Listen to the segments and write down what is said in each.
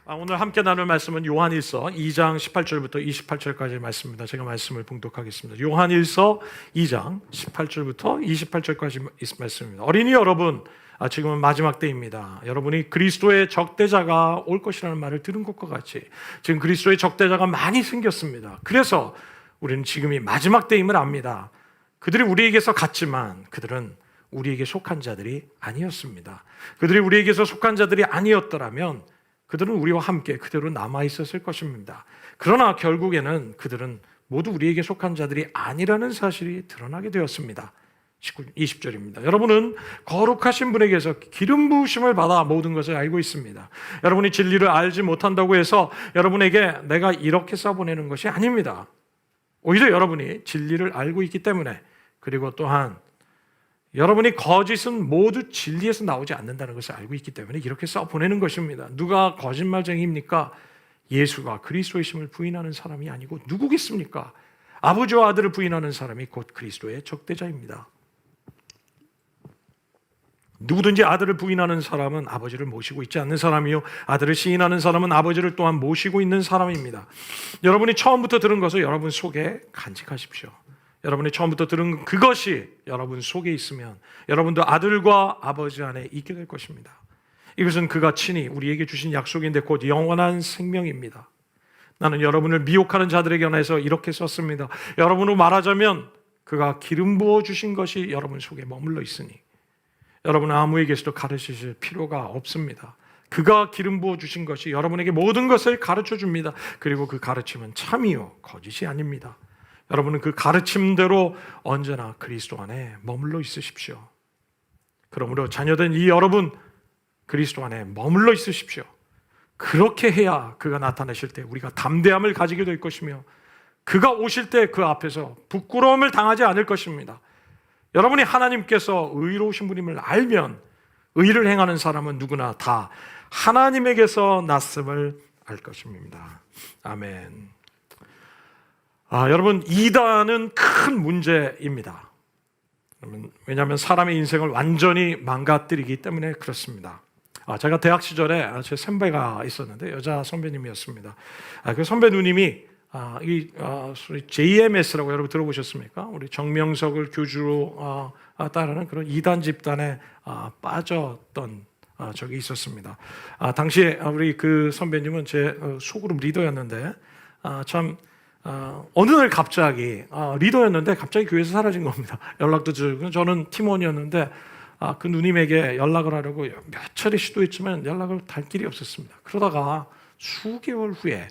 오늘 함께 나눌 말씀은 요한일서 2장 18절부터 28절까지의 말씀입니다. 제가 말씀을 봉독하겠습니다. 요한일서 2장 18절부터 28절까지 말씀입니다. 어린이 여러분, 지금은 마지막 때입니다. 여러분이 그리스도의 적대자가 올 것이라는 말을 들은 것과 같이 지금 그리스도의 적대자가 많이 생겼습니다. 그래서 우리는 지금이 마지막 때임을 압니다. 그들이 우리에게서 갔지만 그들은 우리에게 속한 자들이 아니었습니다. 그들이 우리에게서 속한 자들이 아니었더라면 그들은 우리와 함께 그대로 남아있었을 것입니다. 그러나 결국에는 그들은 모두 우리에게 속한 자들이 아니라는 사실이 드러나게 되었습니다. 20절입니다. 여러분은 거룩하신 분에게서 기름 부으심을 받아 모든 것을 알고 있습니다. 여러분이 진리를 알지 못한다고 해서 여러분에게 내가 이렇게 써보내는 것이 아닙니다. 오히려 여러분이 진리를 알고 있기 때문에, 그리고 또한 여러분이 거짓은 모두 진리에서 나오지 않는다는 것을 알고 있기 때문에 이렇게 써보내는 것입니다. 누가 거짓말쟁이입니까? 예수가 그리스도이심을 부인하는 사람이 아니고 누구겠습니까? 아버지와 아들을 부인하는 사람이 곧 그리스도의 적대자입니다. 누구든지 아들을 부인하는 사람은 아버지를 모시고 있지 않는 사람이요, 아들을 시인하는 사람은 아버지를 또한 모시고 있는 사람입니다. 여러분이 처음부터 들은 것을 여러분 속에 간직하십시오. 여러분이 처음부터 들은 그것이 여러분 속에 있으면 여러분도 아들과 아버지 안에 있게 될 것입니다. 이것은 그가 친히 우리에게 주신 약속인데 곧 영원한 생명입니다. 나는 여러분을 미혹하는 자들에게 관해서 이렇게 썼습니다. 여러분으로 말하자면 그가 기름 부어 주신 것이 여러분 속에 머물러 있으니 여러분은 아무에게서도 가르치실 필요가 없습니다. 그가 기름 부어 주신 것이 여러분에게 모든 것을 가르쳐 줍니다. 그리고 그 가르침은 참이요 거짓이 아닙니다. 여러분은 그 가르침대로 언제나 그리스도 안에 머물러 있으십시오. 그러므로 자녀된 이 여러분, 그리스도 안에 머물러 있으십시오. 그렇게 해야 그가 나타나실 때 우리가 담대함을 가지게 될 것이며 그가 오실 때 그 앞에서 부끄러움을 당하지 않을 것입니다. 여러분이 하나님께서 의로우신 분임을 알면 의를 행하는 사람은 누구나 다 하나님에게서 났음을 알 것입니다. 아멘. 여러분, 이단은 큰 문제입니다. 왜냐하면 사람의 인생을 완전히 망가뜨리기 때문에 그렇습니다. 제가 대학 시절에 제 선배가 있었는데 여자 선배님이었습니다. 그 선배 누님이 JMS라고 여러분 들어보셨습니까? 우리 정명석을 교주로 따르는 그런 이단 집단에 빠졌던 적이 있었습니다. 당시에 우리 그 선배님은 제 소그룹 리더였는데 어느 날 갑자기 리더였는데 갑자기 교회에서 사라진 겁니다. 연락도 주고 저는 팀원이었는데 그 누님에게 연락을 하려고 몇 차례 시도했지만 연락을 달 길이 없었습니다. 그러다가 수개월 후에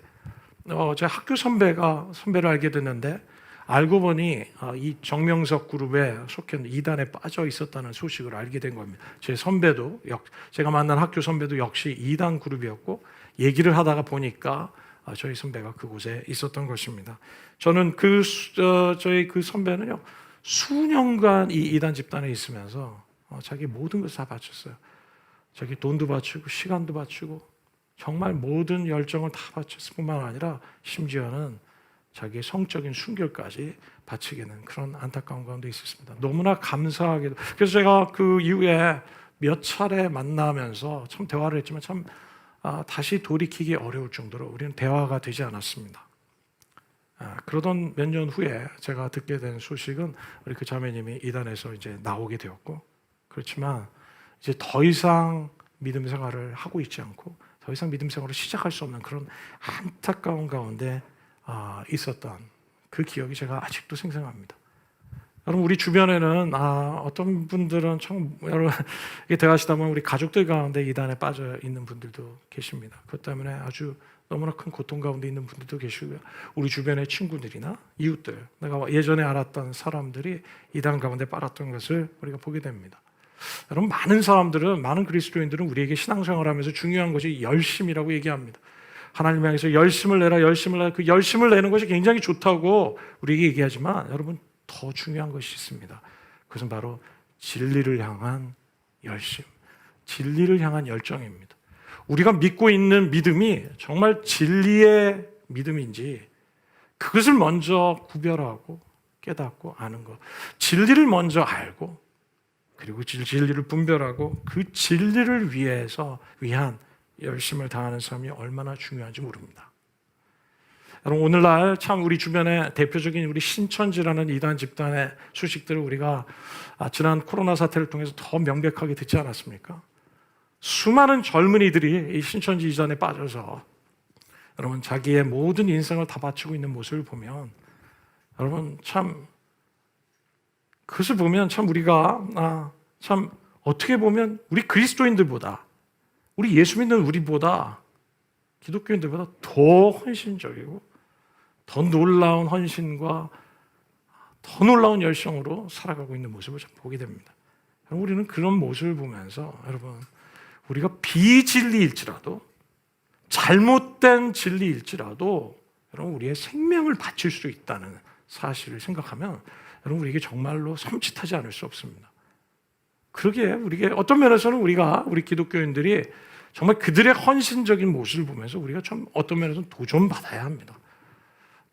제 학교 선배를 알게 됐는데 알고 보니 이 정명석 그룹에 속해 이단에 빠져 있었다는 소식을 알게 된 겁니다. 제 선배도 제가 만난 학교 선배도 역시 이단 그룹이었고 얘기를 하다가 보니까 저희 선배가 그곳에 있었던 것입니다. 저는 저희 그 선배는요 수년간 이 이단 집단에 있으면서 자기 모든 것을 다 바쳤어요. 자기 돈도 바치고 시간도 바치고 정말 모든 열정을 다 바쳤을 뿐만 아니라 심지어는 자기의 성적인 순결까지 바치게 된 그런 안타까운 가운데 있었습니다. 너무나 감사하게도. 그래서 제가 그 이후에 몇 차례 만나면서 참 대화를 했지만 참 다시 돌이키기 어려울 정도로 우리는 대화가 되지 않았습니다. 그러던 몇 년 후에 제가 듣게 된 소식은 우리 그 자매님이 이단에서 이제 나오게 되었고, 그렇지만 이제 더 이상 믿음 생활을 하고 있지 않고 더 이상 믿음 생활을 시작할 수 없는 그런 안타까운 가운데 있었던 그 기억이 제가 아직도 생생합니다. 여러분, 우리 주변에는 어떤 분들은 참 여러분 대화하시다 보면 우리 가족들 가운데 이단에 빠져 있는 분들도 계십니다. 그것 때문에 아주 너무나 큰 고통 가운데 있는 분들도 계시고요. 우리 주변의 친구들이나 이웃들, 내가 예전에 알았던 사람들이 이단 가운데 빠졌던 것을 우리가 보게 됩니다. 여러분, 많은 그리스도인들은 우리에게 신앙생활하면서 중요한 것이 열심이라고 얘기합니다. 하나님 향해서 열심을 내라. 그 열심을 내는 것이 굉장히 좋다고 우리에게 얘기하지만 여러분, 더 중요한 것이 있습니다. 그것은 바로 진리를 향한 열심, 진리를 향한 열정입니다. 우리가 믿고 있는 믿음이 정말 진리의 믿음인지 그것을 먼저 구별하고 깨닫고 아는 것, 진리를 먼저 알고 그리고 진리를 분별하고 그 진리를 위한 열심을 다하는 삶이 얼마나 중요한지 모릅니다. 여러분, 오늘날 참 우리 주변에 대표적인 우리 신천지라는 이단 집단의 소식들을 우리가 지난 코로나 사태를 통해서 더 명백하게 듣지 않았습니까? 수많은 젊은이들이 이 신천지 이단에 빠져서 여러분 자기의 모든 인생을 다 바치고 있는 모습을 보면 여러분 참 그것을 보면 참 우리가 참 어떻게 보면 우리 그리스도인들보다 우리 예수 믿는 우리보다 기독교인들보다 더 헌신적이고 더 놀라운 헌신과 더 놀라운 열정으로 살아가고 있는 모습을 좀 보게 됩니다. 우리는 그런 모습을 보면서 여러분 우리가 비진리일지라도 잘못된 진리일지라도 여러분 우리의 생명을 바칠 수 있다는 사실을 생각하면 여러분 우리에게 정말로 섬찟하지 않을 수 없습니다. 그러기에 우리에게 어떤 면에서는 우리 기독교인들이 정말 그들의 헌신적인 모습을 보면서 우리가 좀 어떤 면에서는 도전받아야 합니다.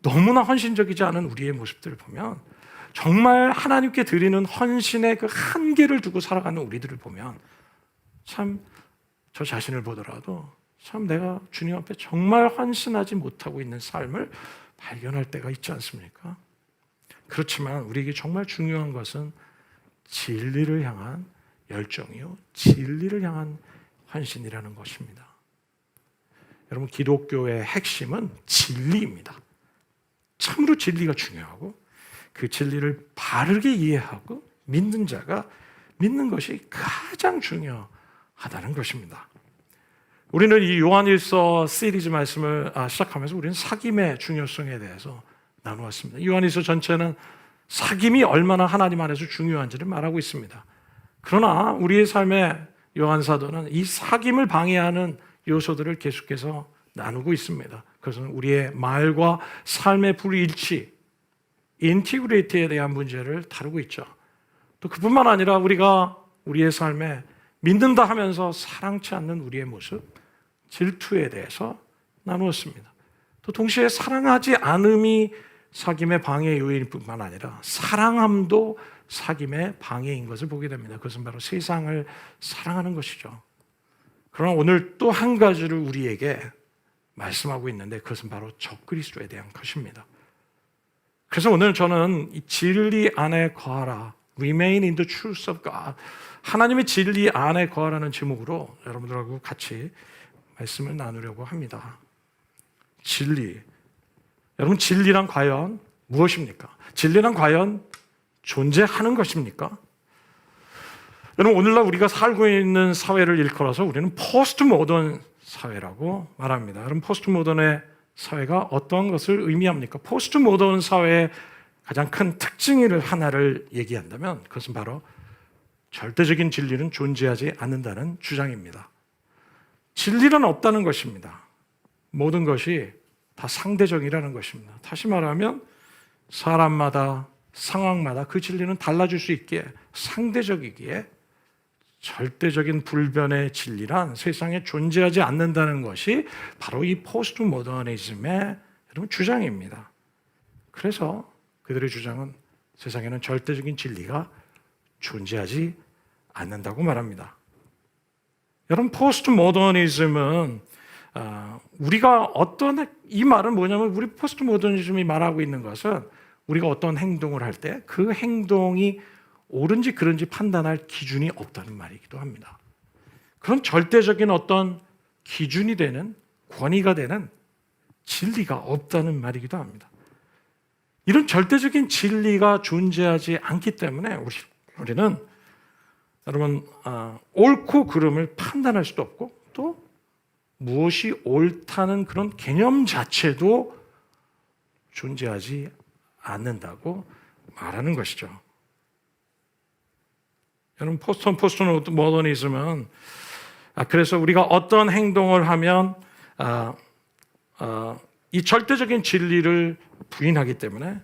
너무나 헌신적이지 않은 우리의 모습들을 보면 정말 하나님께 드리는 헌신의 그 한계를 두고 살아가는 우리들을 보면 참 저 자신을 보더라도 참 내가 주님 앞에 정말 헌신하지 못하고 있는 삶을 발견할 때가 있지 않습니까? 그렇지만 우리에게 정말 중요한 것은 진리를 향한 열정이요, 진리를 향한 헌신이라는 것입니다. 여러분 기독교의 핵심은 진리입니다. 참으로 진리가 중요하고 그 진리를 바르게 이해하고 믿는 자가 믿는 것이 가장 중요하다는 것입니다. 우리는 이 요한일서 시리즈 말씀을 시작하면서 우리는 사귐의 중요성에 대해서 나누었습니다. 요한일서 전체는 사귐이 얼마나 하나님 안에서 중요한지를 말하고 있습니다. 그러나 우리의 삶에 요한 사도는 이 사귐을 방해하는 요소들을 계속해서 나누고 있습니다. 그것은 우리의 말과 삶의 불일치, 인티그리티에 대한 문제를 다루고 있죠. 또 그뿐만 아니라 우리가 우리의 삶에 믿는다 하면서 사랑치 않는 우리의 모습, 질투에 대해서 나누었습니다. 또 동시에 사랑하지 않음이 사귐의 방해 요인일 뿐만 아니라 사랑함도 사귐의 방해인 것을 보게 됩니다. 그것은 바로 세상을 사랑하는 것이죠. 그러나 오늘 또 한 가지를 우리에게 말씀하고 있는데 그것은 바로 적그리스도에 대한 것입니다. 그래서 오늘 저는 이 진리 안에 거하라, Remain in the truth of God, 하나님의 진리 안에 거하라는 제목으로 여러분들하고 같이 말씀을 나누려고 합니다. 진리. 여러분 진리란 과연 무엇입니까? 진리란 과연 존재하는 것입니까? 여러분 오늘날 우리가 살고 있는 사회를 일컬어서 우리는 포스트 모던 사회라고 말합니다. 여러분 포스트 모던의 사회가 어떤 것을 의미합니까? 포스트 모던 사회의 가장 큰 특징을 하나를 얘기한다면 그것은 바로 절대적인 진리는 존재하지 않는다는 주장입니다. 진리는 없다는 것입니다. 모든 것이 다 상대적이라는 것입니다. 다시 말하면 사람마다 상황마다 그 진리는 달라질 수 있기에 상대적이기에 절대적인 불변의 진리란 세상에 존재하지 않는다는 것이 바로 이 포스트 모더니즘의 주장입니다. 그래서 그들의 주장은 세상에는 절대적인 진리가 존재하지 않는다고 말합니다. 여러분 포스트 모더니즘은 우리가 이 말은 뭐냐면 우리 포스트 모더니즘이 말하고 있는 것은 우리가 어떤 행동을 할 때 그 행동이 옳은지 그른지 판단할 기준이 없다는 말이기도 합니다. 그런 절대적인 어떤 기준이 되는 권위가 되는 진리가 없다는 말이기도 합니다. 이런 절대적인 진리가 존재하지 않기 때문에 우리는 여러분 옳고 그름을 판단할 수도 없고 또 무엇이 옳다는 그런 개념 자체도 존재하지 않는다고 말하는 것이죠. 여러분 포스트 모더니즘은 그래서 우리가 어떤 행동을 하면 이 절대적인 진리를 부인하기 때문에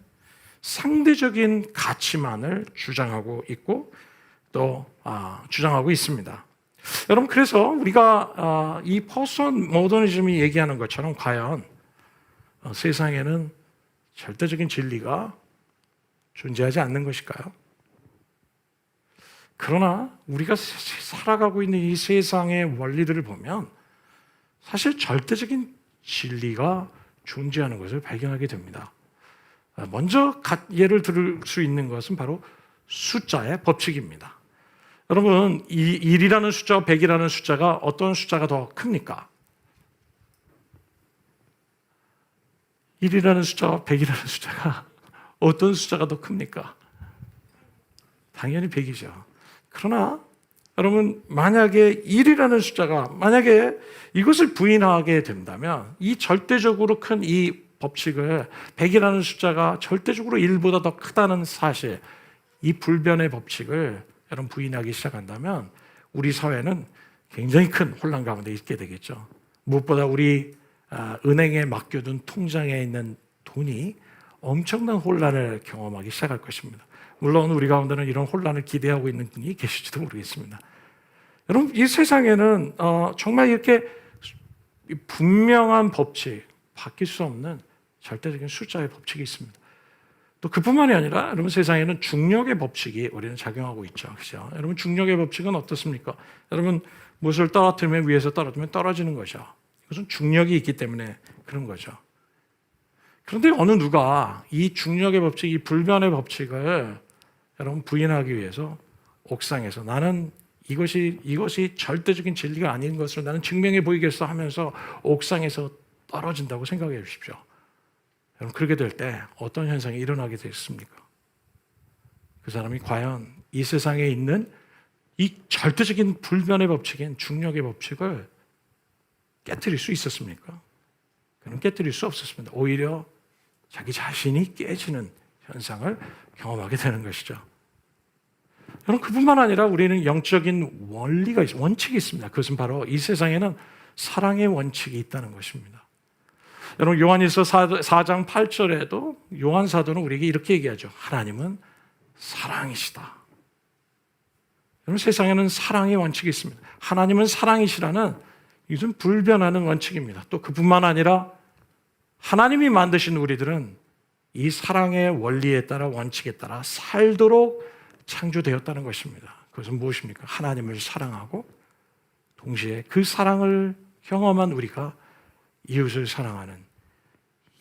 상대적인 가치만을 주장하고 있고 또 주장하고 있습니다. 여러분 그래서 우리가 이 포스트 모더니즘이 얘기하는 것처럼 과연 세상에는 절대적인 진리가 존재하지 않는 것일까요? 그러나 우리가 살아가고 있는 이 세상의 원리들을 보면 사실 절대적인 진리가 존재하는 것을 발견하게 됩니다. 먼저 예를 들을 수 있는 것은 바로 숫자의 법칙입니다. 여러분, 이 1이라는 숫자와 100이라는 숫자가 어떤 숫자가 더 큽니까? 1이라는 숫자와 100이라는 숫자가 어떤 숫자가 더 큽니까? 당연히 100이죠. 그러나 여러분, 만약에 1이라는 숫자가 만약에 이것을 부인하게 된다면 이 절대적으로 큰 이 법칙을 100이라는 숫자가 절대적으로 1보다 더 크다는 사실, 이 불변의 법칙을 여러분 부인하기 시작한다면 우리 사회는 굉장히 큰 혼란 가운데 있게 되겠죠. 무엇보다 우리 은행에 맡겨둔 통장에 있는 돈이 엄청난 혼란을 경험하기 시작할 것입니다. 물론 우리 가운데는 이런 혼란을 기대하고 있는 분이 계실지도 모르겠습니다. 여러분, 이 세상에는 정말 이렇게 분명한 법칙, 바뀔 수 없는 절대적인 숫자의 법칙이 있습니다. 또 그뿐만이 아니라 여러분, 세상에는 중력의 법칙이 우리는 작용하고 있죠. 그렇죠? 여러분, 중력의 법칙은 어떻습니까? 여러분, 무엇을 떨어뜨리면 위에서 떨어지면 떨어지는 거죠. 이것은 중력이 있기 때문에 그런 거죠. 그런데 어느 누가 이 중력의 법칙, 이 불변의 법칙을 여러분 부인하기 위해서 옥상에서 나는 이것이 절대적인 진리가 아닌 것을 나는 증명해 보이겠어 하면서 옥상에서 떨어진다고 생각해 주십시오. 여러분, 그렇게 될 때 어떤 현상이 일어나게 됐습니까? 그 사람이 과연 이 세상에 있는 이 절대적인 불변의 법칙인 중력의 법칙을 깨트릴 수 있었습니까? 그는 깨트릴 수 없었습니다. 오히려 자기 자신이 깨지는 현상을 경험하게 되는 것이죠. 여러분, 그뿐만 아니라 우리는 영적인 원칙이 있습니다. 그것은 바로 이 세상에는 사랑의 원칙이 있다는 것입니다. 여러분, 요한일서 4장 8절에도 요한 사도는 우리에게 이렇게 얘기하죠. 하나님은 사랑이시다. 여러분, 세상에는 사랑의 원칙이 있습니다. 하나님은 사랑이시라는 이것은 불변하는 원칙입니다. 또 그뿐만 아니라 하나님이 만드신 우리들은 이 사랑의 원리에 따라 원칙에 따라 살도록 창조되었다는 것입니다. 그것은 무엇입니까? 하나님을 사랑하고 동시에 그 사랑을 경험한 우리가 이웃을 사랑하는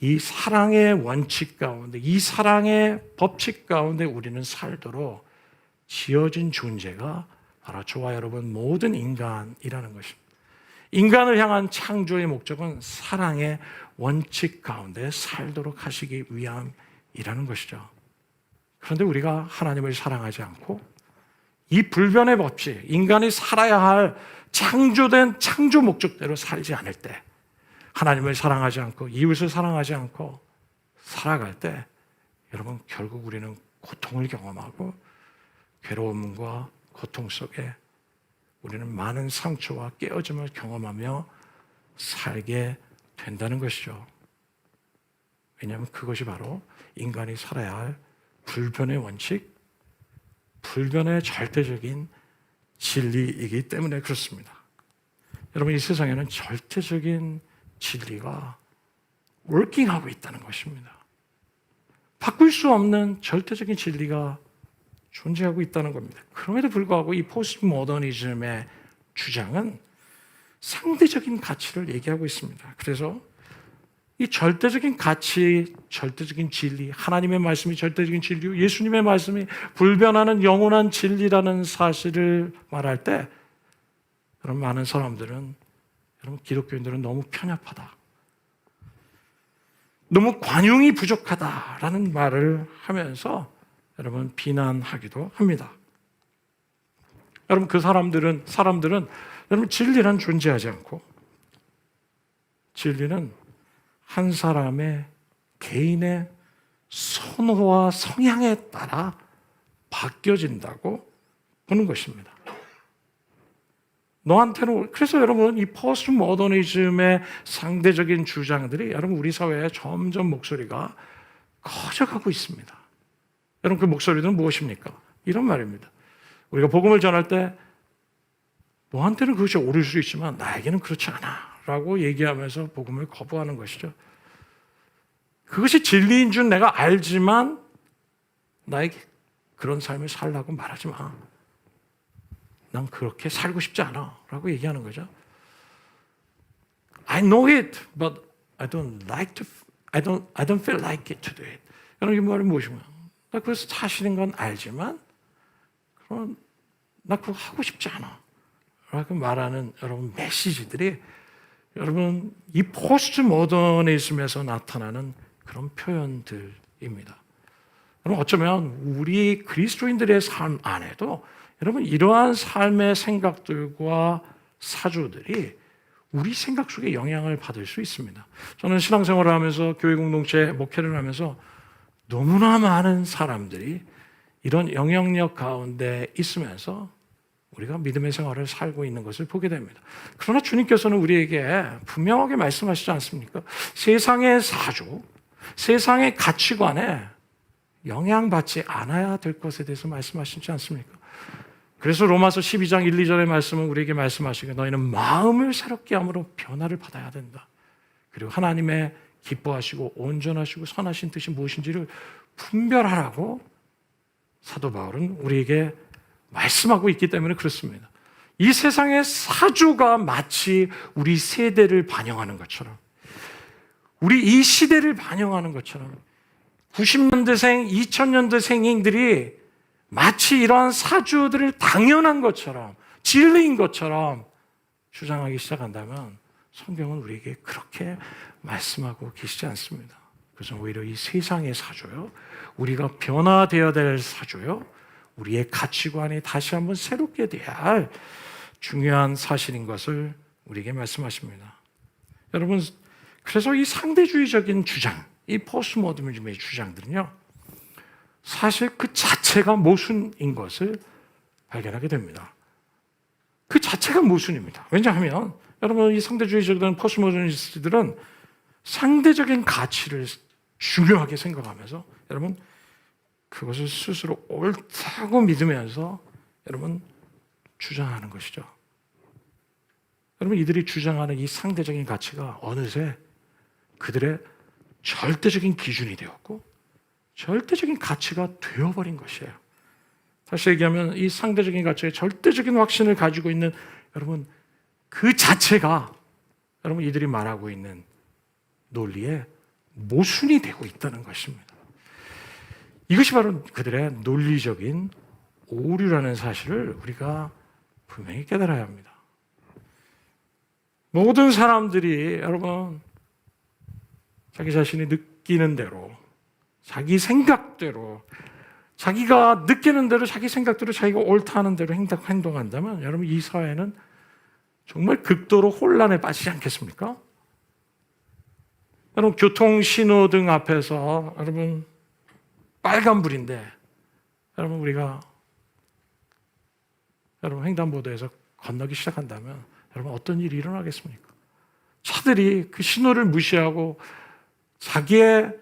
이 사랑의 원칙 가운데, 이 사랑의 법칙 가운데 우리는 살도록 지어진 존재가 바로 저와 여러분 모든 인간이라는 것입니다. 인간을 향한 창조의 목적은 사랑의 원칙 가운데 살도록 하시기 위함이라는 것이죠. 그런데 우리가 하나님을 사랑하지 않고 이 불변의 법칙, 인간이 살아야 할 창조된 창조 목적대로 살지 않을 때, 하나님을 사랑하지 않고 이웃을 사랑하지 않고 살아갈 때 여러분, 결국 우리는 고통을 경험하고 괴로움과 고통 속에 우리는 많은 상처와 깨어짐을 경험하며 살게 된다는 것이죠. 왜냐하면 그것이 바로 인간이 살아야 할 불변의 원칙, 불변의 절대적인 진리이기 때문에 그렇습니다. 여러분, 이 세상에는 절대적인 진리가 워킹하고 있다는 것입니다. 바꿀 수 없는 절대적인 진리가 존재하고 있다는 겁니다. 그럼에도 불구하고 이 포스트 모더니즘의 주장은 상대적인 가치를 얘기하고 있습니다. 그래서 이 절대적인 가치, 절대적인 진리, 하나님의 말씀이 절대적인 진리고 예수님의 말씀이 불변하는 영원한 진리라는 사실을 말할 때 여러분, 많은 사람들은, 여러분, 기독교인들은 너무 편협하다, 너무 관용이 부족하다라는 말을 하면서 여러분 비난하기도 합니다. 여러분, 그 사람들은 여러분, 진리는 존재하지 않고 진리는 한 사람의 개인의 선호와 성향에 따라 바뀌어진다고 보는 것입니다. 너한테는, 그래서 여러분, 이 포스트 모더니즘의 상대적인 주장들이 여러분 우리 사회에 점점 목소리가 커져가고 있습니다. 여러분, 그 목소리들은 무엇입니까? 이런 말입니다. 우리가 복음을 전할 때 너한테는 그것이 옳을 수 있지만 나에게는 그렇지 않아 라고 얘기하면서 복음을 거부하는 것이죠. 그것이 진리인 줄 내가 알지만 나에게 그런 삶을 살라고 말하지 마. 난 그렇게 살고 싶지 않아 라고 얘기하는 거죠. I know it, but I don't feel like it to do it. 여러분, 이 말이 무엇인가요? 나 그래서 사실인 건 알지만, 그럼 나 그거 하고 싶지 않아. 라고 말하는 여러분 메시지들이 여러분 이 포스트 모더니즘에서 나타나는 그런 표현들입니다. 여러분 어쩌면 우리 그리스도인들의 삶 안에도 여러분 이러한 삶의 생각들과 사조들이 우리 생각 속에 영향을 받을 수 있습니다. 저는 신앙생활을 하면서 교회 공동체 목회를 하면서 너무나 많은 사람들이 이런 영향력 가운데 있으면서 우리가 믿음의 생활을 살고 있는 것을 보게 됩니다. 그러나 주님께서는 우리에게 분명하게 말씀하시지 않습니까? 세상의 사조, 세상의 가치관에 영향받지 않아야 될 것에 대해서 말씀하시지 않습니까? 그래서 로마서 12장 1, 2절의 말씀은 우리에게 말씀하시기에 너희는 마음을 새롭게 함으로 변화를 받아야 된다. 그리고 하나님의 기뻐하시고 온전하시고 선하신 뜻이 무엇인지를 분별하라고 사도 바울은 우리에게 말씀하고 있기 때문에 그렇습니다. 이 세상의 사조가 마치 우리 세대를 반영하는 것처럼, 우리 이 시대를 반영하는 것처럼 90년대생, 2000년대생들이 마치 이러한 사조들을 당연한 것처럼, 진리인 것처럼 주장하기 시작한다면 성경은 우리에게 그렇게 말씀하고 계시지 않습니다. 그래서 오히려 이 세상의 사조요, 우리가 변화되어야 될 사조요, 우리의 가치관이 다시 한번 새롭게 돼야 할 중요한 사실인 것을 우리에게 말씀하십니다. 여러분, 그래서 이 상대주의적인 주장, 이 포스트모더니즘의 주장들은요, 사실 그 자체가 모순인 것을 발견하게 됩니다. 그 자체가 모순입니다. 왜냐하면 여러분, 이 상대주의적인 포스트모더니스트들은 상대적인 가치를 중요하게 생각하면서 여러분 그것을 스스로 옳다고 믿으면서 여러분 주장하는 것이죠. 여러분 이들이 주장하는 이 상대적인 가치가 어느새 그들의 절대적인 기준이 되었고 절대적인 가치가 되어버린 것이에요. 다시 얘기하면 이 상대적인 가치에 절대적인 확신을 가지고 있는 여러분 그 자체가 여러분 이들이 말하고 있는 논리에 모순이 되고 있다는 것입니다. 이것이 바로 그들의 논리적인 오류라는 사실을 우리가 분명히 깨달아야 합니다. 모든 사람들이 여러분 자기 자신이 느끼는 대로, 자기 생각대로, 자기가 느끼는 대로, 자기 생각대로, 자기가 옳다는 대로 행동한다면 여러분 이 사회는 정말 극도로 혼란에 빠지지 않겠습니까? 여러분 교통 신호등 앞에서 여러분 빨간불인데 여러분 우리가 여러분 횡단보도에서 건너기 시작한다면 여러분 어떤 일이 일어나겠습니까? 차들이 그 신호를 무시하고 자기의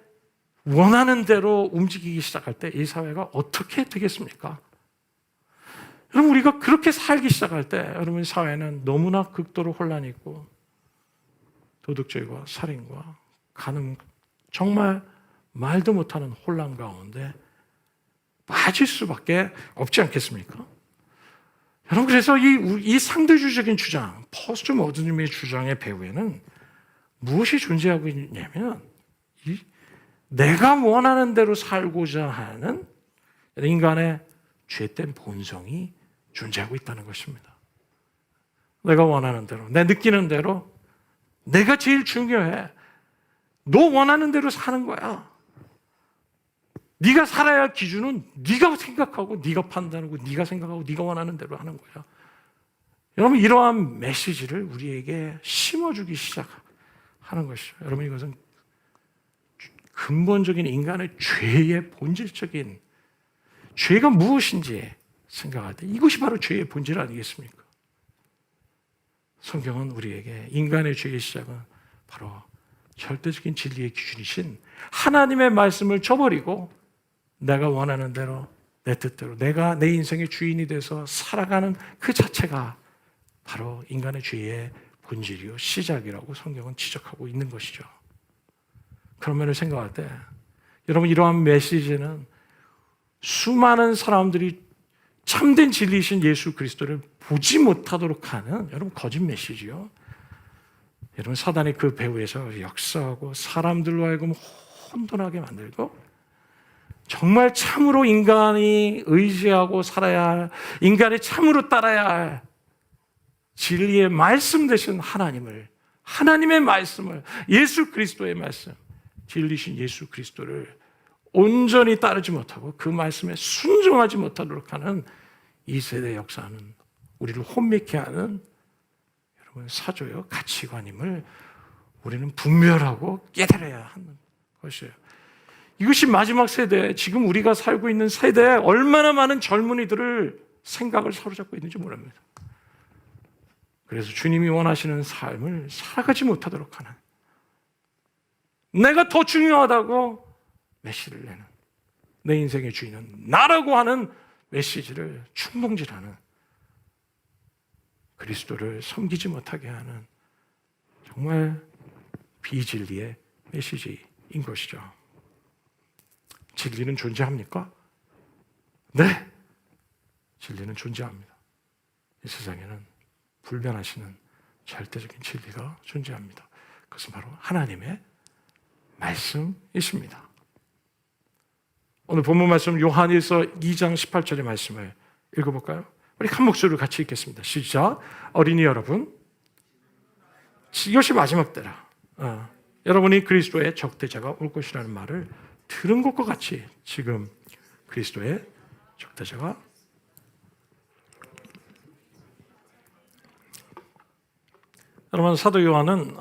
원하는 대로 움직이기 시작할 때 이 사회가 어떻게 되겠습니까? 여러분 우리가 그렇게 살기 시작할 때 여러분 사회는 너무나 극도로 혼란이 있고 도덕죄와 살인과 간음, 정말 말도 못하는 혼란 가운데 빠질 수밖에 없지 않겠습니까? 여러분 그래서 이 상대주의적인 주장, 포스트 모더니즘의 주장의 배후에는 무엇이 존재하고 있냐면 내가 원하는 대로 살고자 하는 인간의 죄된 본성이 존재하고 있다는 것입니다. 내가 원하는 대로, 내 느끼는 대로, 내가 제일 중요해. 너 원하는 대로 사는 거야. 네가 살아야 할 기준은 네가 생각하고 네가 판단하고 네가 생각하고 네가 원하는 대로 하는 거야. 여러분 이러한 메시지를 우리에게 심어주기 시작하는 것이죠. 여러분 이것은 근본적인 인간의 죄의 본질적인 죄가 무엇인지 생각할 때 이것이 바로 죄의 본질 아니겠습니까? 성경은 우리에게 인간의 죄의 시작은 바로 절대적인 진리의 기준이신 하나님의 말씀을 저버리고 내가 원하는 대로 내 뜻대로 내가 내 인생의 주인이 돼서 살아가는 그 자체가 바로 인간의 죄의 본질이요 시작이라고 성경은 지적하고 있는 것이죠. 그런 면을 생각할 때 여러분 이러한 메시지는 수많은 사람들이 참된 진리이신 예수 그리스도를 보지 못하도록 하는 여러분 거짓 메시지요. 여러분, 사단이 그 배후에서 역사하고 사람들로 하여금 혼돈하게 만들고, 정말 참으로 인간이 의지하고 살아야 할, 인간이 참으로 따라야 할 진리의 말씀 되신 하나님을, 하나님의 말씀을, 예수 그리스도의 말씀, 진리신 예수 그리스도를 온전히 따르지 못하고 그 말씀에 순종하지 못하도록 하는 이 세대 역사는 우리를 혼미케 하는 여러분 사조요 가치관임을 우리는 분별하고 깨달아야 하는 것이에요. 이것이 마지막 세대, 지금 우리가 살고 있는 세대에 얼마나 많은 젊은이들을 생각을 사로잡고 있는지 모릅니다. 그래서 주님이 원하시는 삶을 살아가지 못하도록 하는, 내가 더 중요하다고 메시지를 내는, 내 인생의 주인은 나라고 하는 메시지를 충동질하는, 그리스도를 섬기지 못하게 하는 정말 비진리의 메시지인 것이죠. 진리는 존재합니까? 네, 진리는 존재합니다. 이 세상에는 불변하시는 절대적인 진리가 존재합니다. 그것은 바로 하나님의 말씀이십니다. 오늘 본문 말씀 요한일서 2장 18절의 말씀을 읽어볼까요? 우리 한 목소리로 같이 읽겠습니다. 시작. 어린이 여러분, 이것이 마지막 때라. 여러분이 그리스도의 적대자가 올 것이라는 말을 들은 것과 같이 지금 그리스도의 적대자가, 여러분, 사도 요한은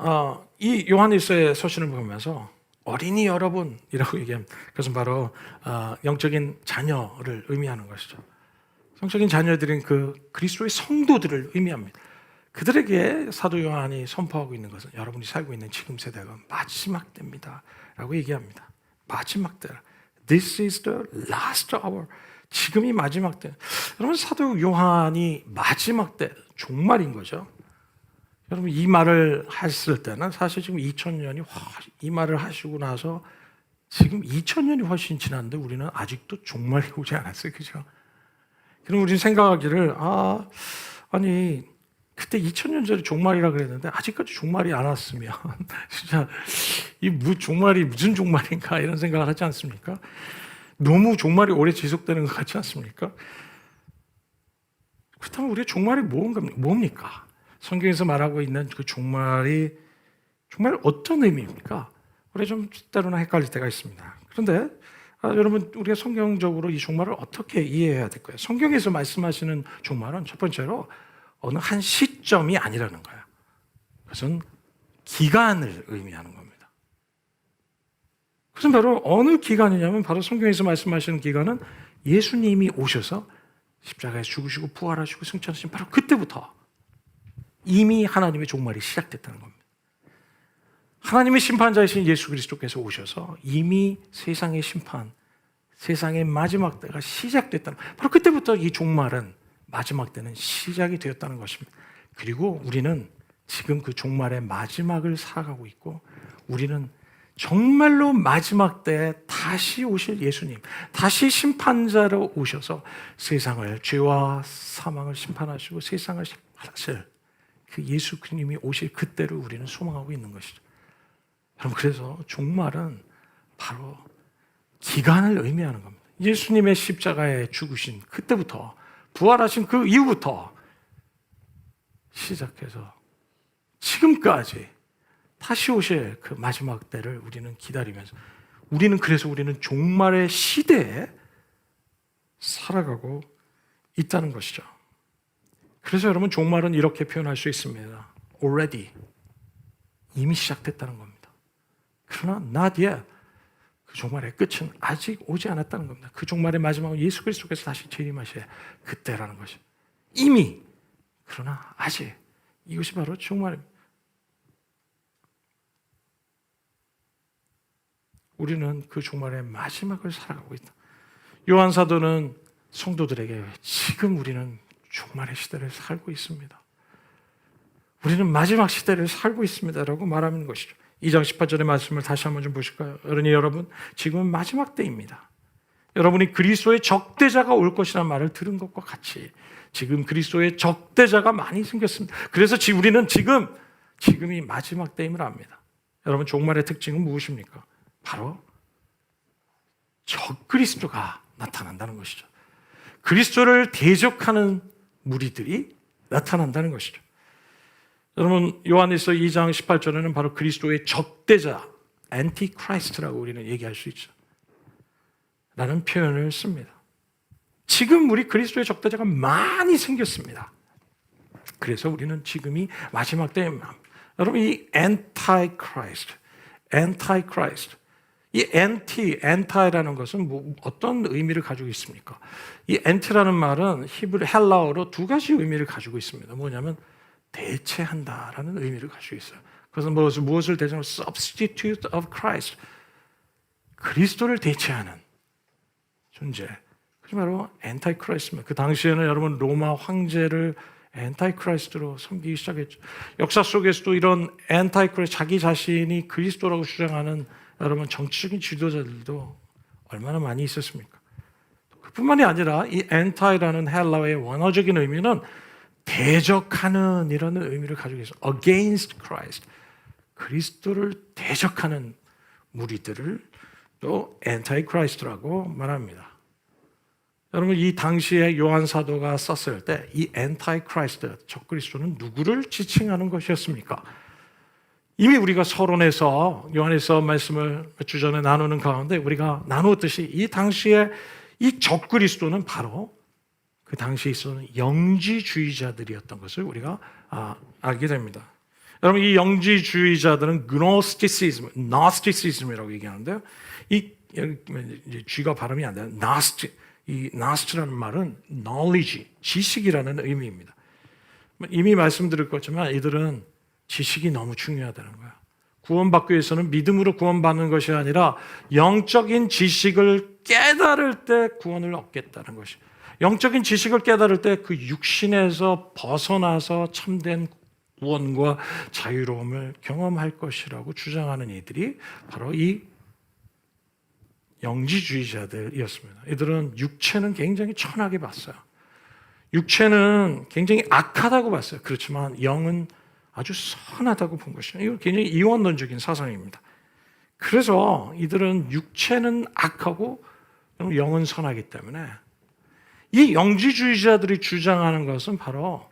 이 요한일서의 서신을 보면서 어린이 여러분이라고 얘기합니다. 그것은 바로 영적인 자녀를 의미하는 것이죠. 성적인 자녀들인 그 그리스도의 성도들을 의미합니다. 그들에게 사도 요한이 선포하고 있는 것은 여러분이 살고 있는 지금 세대가 마지막 때입니다 라고 얘기합니다. 마지막 때. This is the last hour. 지금이 마지막 때. 여러분, 사도 요한이 마지막 때, 종말인 거죠. 여러분, 이 말을 했을 때는 사실 지금 2000년이 이 말을 하시고 나서 지금 2000년이 훨씬 지났는데 우리는 아직도 종말이 오지 않았어요. 그죠? 그럼 우리는 생각하기를, 아니, 그때 2000년 전에 종말이라 그랬는데 아직까지 종말이 안 왔으면 진짜 이 종말이 무슨 종말인가 이런 생각을 하지 않습니까? 너무 종말이 오래 지속되는 것 같지 않습니까? 그렇다면 우리의 종말이 뭡니까? 성경에서 말하고 있는 그 종말이 정말 어떤 의미입니까? 우리 좀 때로는 헷갈릴 때가 있습니다. 그런데 여러분, 우리가 성경적으로 이 종말을 어떻게 이해해야 될까요? 성경에서 말씀하시는 종말은 첫 번째로 어느 한 시점이 아니라는 거예요. 그것은 기간을 의미하는 겁니다. 그것은 바로 어느 기간이냐면 바로 성경에서 말씀하시는 기간은 예수님이 오셔서 십자가에 죽으시고 부활하시고 승천하신 바로 그때부터 이미 하나님의 종말이 시작됐다는 겁니다. 하나님의 심판자이신 예수 그리스도께서 오셔서 이미 세상의 심판, 세상의 마지막 때가 시작됐다는, 바로 그때부터 이 종말은, 마지막 때는 시작이 되었다는 것입니다. 그리고 우리는 지금 그 종말의 마지막을 살아가고 있고, 우리는 정말로 마지막 때에 다시 오실 예수님, 다시 심판자로 오셔서 세상을, 죄와 사망을 심판하시고 세상을 심판하실 그 예수 그님이 오실 그때를 우리는 소망하고 있는 것이죠. 여러분, 그래서 종말은 바로 기간을 의미하는 겁니다. 예수님의 십자가에 죽으신 그때부터, 부활하신 그 이후부터 시작해서 지금까지 다시 오실 그 마지막 때를 우리는 기다리면서, 그래서 우리는 종말의 시대에 살아가고 있다는 것이죠. 그래서 여러분, 종말은 이렇게 표현할 수 있습니다. Already, 이미 시작됐다는 겁니다. 그러나 not yet, 그 종말의 끝은 아직 오지 않았다는 겁니다. 그 종말의 마지막은 예수 그리스도께서 다시 재림하실 그때라는 것이 이미, 그러나 아직, 이것이 바로 종말입니다. 우리는 그 종말의 마지막을 살아가고 있다. 요한 사도는 성도들에게 지금 우리는 종말의 시대를 살고 있습니다. 우리는 마지막 시대를 살고 있습니다라고 말하는 것이죠. 2장 18절의 말씀을 다시 한번 좀 보실까요? 어린이 여러분, 지금은 마지막 때입니다. 여러분이 그리스도의 적대자가 올 것이라는 말을 들은 것과 같이 지금 그리스도의 적대자가 많이 생겼습니다. 그래서 우리는 지금 지금이 마지막 때임을 압니다. 여러분, 종말의 특징은 무엇입니까? 바로 적그리스도가 나타난다는 것이죠. 그리스도를 대적하는 무리들이 나타난다는 것이죠. 여러분, 요한일서 2장 18절에는 바로 그리스도의 적대자, 안티크라이스트라고 우리는 얘기할 수 있죠. 라는 표현을 씁니다. 지금 우리 그리스도의 적대자가 많이 생겼습니다. 그래서 우리는 지금이 마지막 때입니다. 여러분, 이 antichrist, 이 anti라는 것은 어떤 의미를 가지고 있습니까? 이 anti라는 말은 히브리 헬라어로 두 가지 의미를 가지고 있습니다. 뭐냐면 대체한다라는 의미를 가지고 있어요. 그래서 무엇을 대체하는? substitute of Christ, 그리스도를 대체하는 존재. 그게 바로 antichrist입니다. 그 당시에는 여러분 로마 황제를 엔타이크라이스트로 섬기기 시작했죠. 역사 속에서도 이런 엔타이크라이스트, 자기 자신이 그리스도라고 주장하는 여러분 정치적인 지도자들도 얼마나 많이 있었습니까? 그뿐만이 아니라 이 엔타이라는 헬라어의 원어적인 의미는 대적하는 이라는 의미를 가지고 있어요. against Christ, 그리스도를 대적하는 무리들을 또 엔타이크라이스트라고 말합니다. 여러분, 이 당시에 요한 사도가 썼을 때 이 엔타이크라이스트, 적그리스도는 누구를 지칭하는 것이었습니까? 이미 우리가 서론에서 요한에서 말씀을 몇 주 전에 나누는 가운데 우리가 나누었듯이 이 당시에 이 적그리스도는 바로 그 당시에 있었던 영지주의자들이었던 것을 우리가 알게 됩니다. 여러분, 이 영지주의자들은 Gnosticism이라고 얘기하는데요. 이 G가 발음이 안 돼요. 이 Gnost라는 말은 knowledge, 지식이라는 의미입니다. 이미 말씀드릴 것지만 이들은 지식이 너무 중요하다는 거예요. 구원받기 위해서는 믿음으로 구원받는 것이 아니라 영적인 지식을 깨달을 때 구원을 얻겠다는 것이. 영적인 지식을 깨달을 때 그 육신에서 벗어나서 참된 구원과 자유로움을 경험할 것이라고 주장하는 이들이 바로 이 영지주의자들이었습니다. 이들은 육체는 굉장히 천하게 봤어요. 육체는 굉장히 악하다고 봤어요. 그렇지만 영은 아주 선하다고 본 것이죠. 이건 굉장히 이원론적인 사상입니다. 그래서 이들은 육체는 악하고 영은 선하기 때문에 이 영지주의자들이 주장하는 것은 바로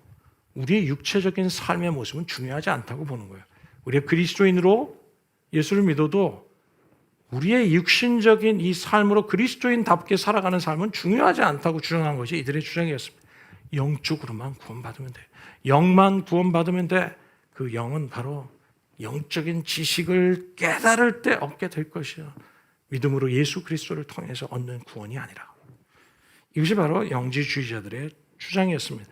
우리의 육체적인 삶의 모습은 중요하지 않다고 보는 거예요. 우리가 그리스도인으로 예수를 믿어도 우리의 육신적인 이 삶으로 그리스도인답게 살아가는 삶은 중요하지 않다고 주장한 것이 이들의 주장이었습니다. 영적으로만 구원받으면 돼. 영만 구원받으면 돼. 그 영은 바로 영적인 지식을 깨달을 때 얻게 될 것이야. 믿음으로 예수 그리스도를 통해서 얻는 구원이 아니라. 이것이 바로 영지주의자들의 주장이었습니다.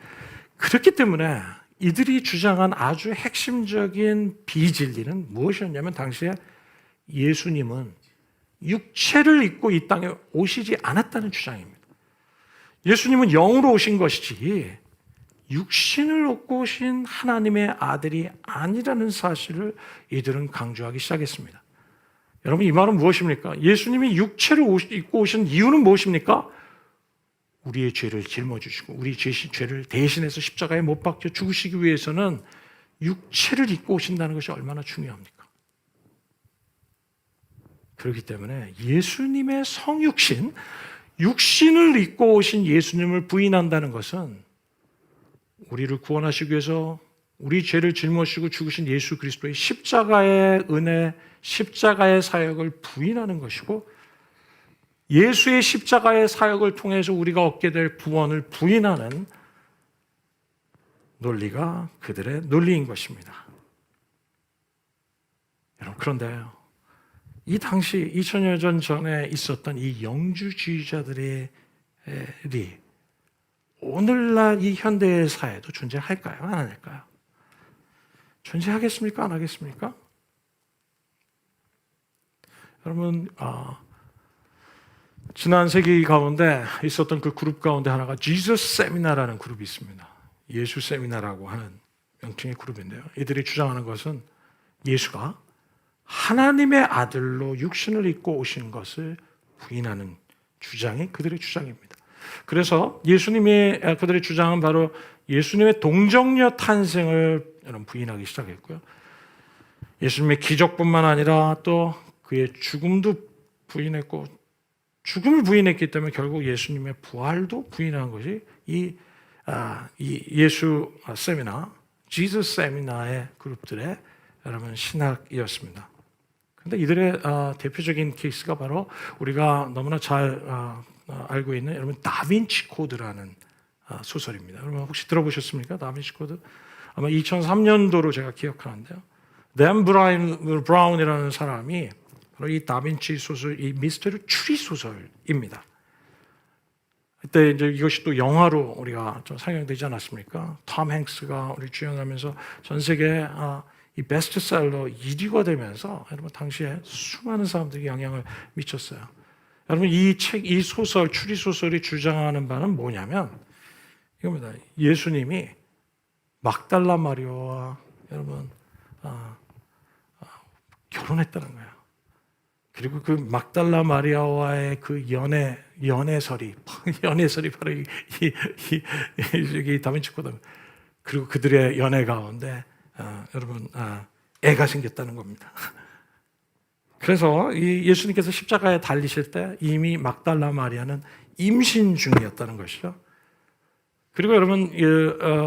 그렇기 때문에 이들이 주장한 아주 핵심적인 비진리는 무엇이었냐면 당시에 예수님은 육체를 입고 이 땅에 오시지 않았다는 주장입니다. 예수님은 영으로 오신 것이지 육신을 얻고 오신 하나님의 아들이 아니라는 사실을 이들은 강조하기 시작했습니다. 여러분, 이 말은 무엇입니까? 예수님이 육체를 입고 오신 이유는 무엇입니까? 우리의 죄를 짊어지시고 우리 죄를 대신해서 십자가에 못 박혀 죽으시기 위해서는 육체를 입고 오신다는 것이 얼마나 중요합니까? 그렇기 때문에 예수님의 성육신, 육신을 입고 오신 예수님을 부인한다는 것은 우리를 구원하시기 위해서 우리 죄를 짊어지시고 죽으신 예수 그리스도의 십자가의 은혜, 십자가의 사역을 부인하는 것이고 예수의 십자가의 사역을 통해서 우리가 얻게 될 구원을 부인하는 논리가 그들의 논리인 것입니다. 여러분, 그런데요, 이 당시 2000여 년 전에 있었던 이 영주주의자들이 오늘날 이 현대의 사회도 존재할까요? 안 할까요? 존재하겠습니까? 안 하겠습니까? 여러분, 지난 세기 가운데 있었던 그 그룹 가운데 하나가 Jesus 세미나라는 그룹이 있습니다. 예수 세미나라고 하는 명칭의 그룹인데요. 이들이 주장하는 것은 예수가 하나님의 아들로 육신을 입고 오신 것을 부인하는 주장이 그들의 주장입니다. 그래서 그들의 주장은 바로 예수님의 동정녀 탄생을 부인하기 시작했고요. 예수님의 기적뿐만 아니라 또 그의 죽음도 부인했고, 죽음을 부인했기 때문에 결국 예수님의 부활도 부인한 것이 이 예수 세미나, 지저스 세미나의 그룹들의 여러분 신학이었습니다. 그런데 이들의 대표적인 케이스가 바로 우리가 너무나 잘 알고 있는 여러분 다빈치 코드라는 소설입니다. 여러분 혹시 들어보셨습니까? 다빈치 코드? 아마 2003년도로 제가 기억하는데요. 댄 브라운이라는 사람이 바로 이 다빈치 소설, 이 미스터리 추리 소설입니다. 그때 이제 이것이 또 영화로 우리가 좀 상영되지 않았습니까? 톰 행스가 우리 주연하면서 전 세계 이 베스트셀러 1위가 되면서 여러분 당시에 수많은 사람들이 영향을 미쳤어요. 여러분 이 책, 이 소설, 추리 소설이 주장하는 바는 뭐냐면 이겁니다. 예수님이 막달라 마리아와 여러분 결혼했다는 거예요. 그리고 그 막달라 마리아와의 그 연애설이 바로 이 다빈치 코드. 그리고 그들의 연애 가운데 여러분 애가 생겼다는 겁니다. 그래서 이 예수님께서 십자가에 달리실 때 이미 막달라 마리아는 임신 중이었다는 것이죠. 그리고 여러분